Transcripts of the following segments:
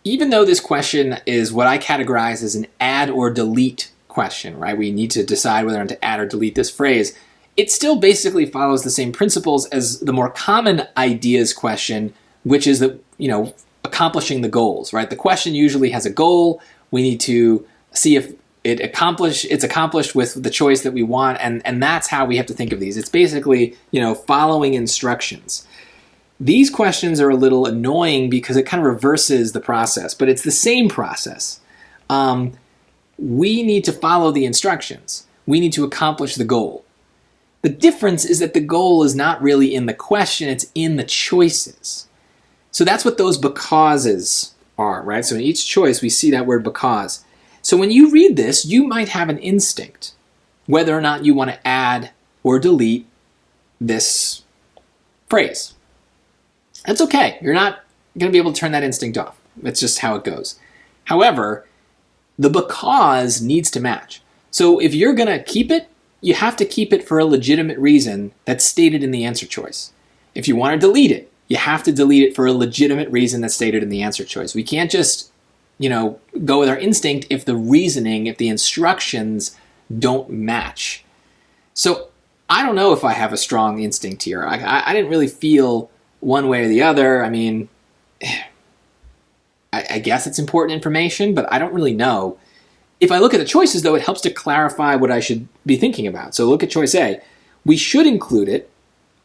even though this question is what I categorize as an add or delete question, right? We need to decide whether or not to add or delete this phrase. It still basically follows the same principles as the more common ideas question, which is that, accomplishing the goals, right? The question usually has a goal. We need to see if it's accomplished with the choice that we want, and that's how we have to think of these. It's basically, following instructions. These questions are a little annoying because it kind of reverses the process, but it's the same process. We need to follow the instructions. We need to accomplish the goal. The difference is that the goal is not really in the question, it's in the choices. So that's what those becauses are, right? So in each choice, we see that word because. So when you read this, you might have an instinct whether or not you want to add or delete this phrase. That's okay. You're not going to be able to turn that instinct off. It's just how it goes. However, the because needs to match. So if you're going to keep it, you have to keep it for a legitimate reason that's stated in the answer choice. If you want to delete it, you have to delete it for a legitimate reason that's stated in the answer choice. We can't just, go with our instinct if the instructions don't match. So I don't know if I have a strong instinct here. I didn't really feel one way or the other. I mean, I guess it's important information, but I don't really know. If I look at the choices, though, it helps to clarify what I should be thinking about. So look at choice A. We should include it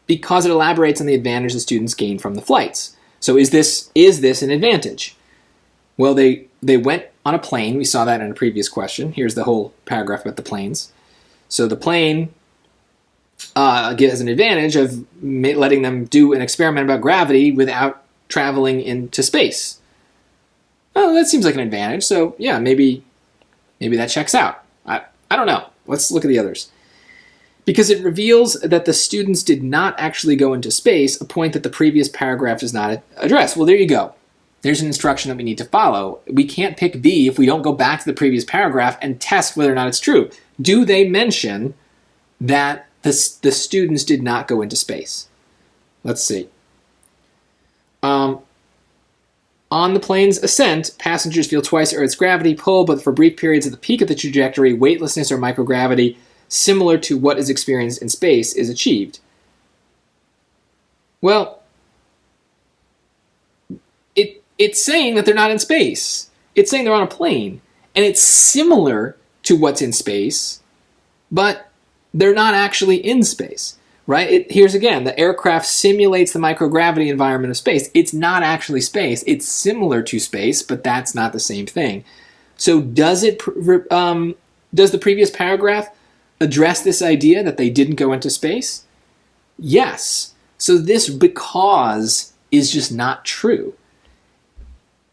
because it elaborates on the advantage the students gain from the flights. So is this an advantage? Well, they went on a plane. We saw that in a previous question. Here's the whole paragraph about the planes. So the plane has an advantage of letting them do an experiment about gravity without traveling into space. Oh, that seems like an advantage. So yeah, maybe that checks out. I don't know. Let's look at the others. Because it reveals that the students did not actually go into space, a point that the previous paragraph does not address. Well, there you go. There's an instruction that we need to follow. We can't pick B if we don't go back to the previous paragraph and test whether or not it's true. Do they mention that the students did not go into space? Let's see. On the plane's ascent, passengers feel twice Earth's gravity pull, but for brief periods at the peak of the trajectory, weightlessness or microgravity, similar to what is experienced in space, is achieved. Well, it's saying that they're not in space. It's saying they're on a plane. And it's similar to what's in space, but they're not actually in space, right? Here's again, the aircraft simulates the microgravity environment of space. It's not actually space. It's similar to space, but that's not the same thing. So does the previous paragraph address this idea that they didn't go into space? Yes. So this because is just not true.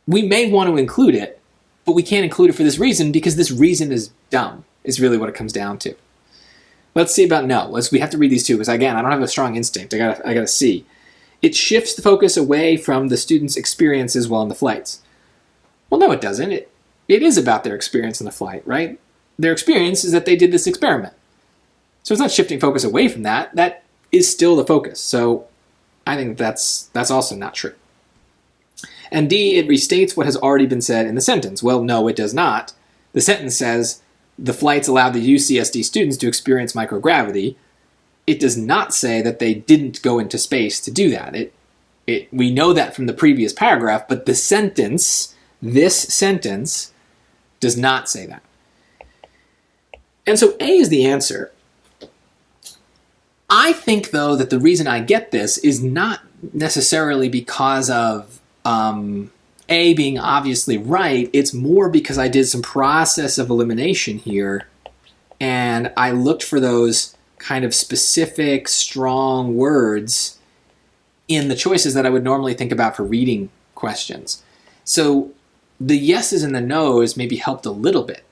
We may want to include it, but we can't include it for this reason because this reason is dumb, is really what it comes down to. Let's see about no. We have to read these two because, again, I don't have a strong instinct. I gotta see. It shifts the focus away from the students' experiences while on the flights. Well, no, it doesn't. It is about their experience on the flight, right? Their experience is that they did this experiment. So it's not shifting focus away from that. That is still the focus. So I think that's also not true. And D, it restates what has already been said in the sentence. Well, no, it does not. The sentence says, the flights allowed the UCSD students to experience microgravity. It does not say that they didn't go into space to do that. We know that from the previous paragraph, but this sentence, does not say that. And so A is the answer. I think, though, that the reason I get this is not necessarily because of A being obviously right. It's more because I did some process of elimination here, and I looked for those kind of specific, strong words in the choices that I would normally think about for reading questions. So the yeses and the nos maybe helped a little bit,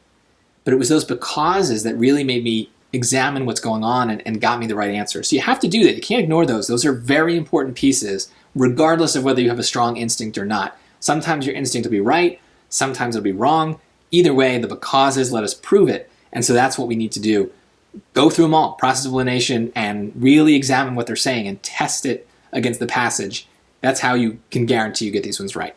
but it was those becauses that really made me examine what's going on and got me the right answer. So you have to do that. You can't ignore those. Those are very important pieces, regardless of whether you have a strong instinct or not. Sometimes your instinct will be right, sometimes it'll be wrong. Either way, the becauses let us prove it. And so that's what we need to do. Go through them all, process of elimination, and really examine what they're saying and test it against the passage. That's how you can guarantee you get these ones right.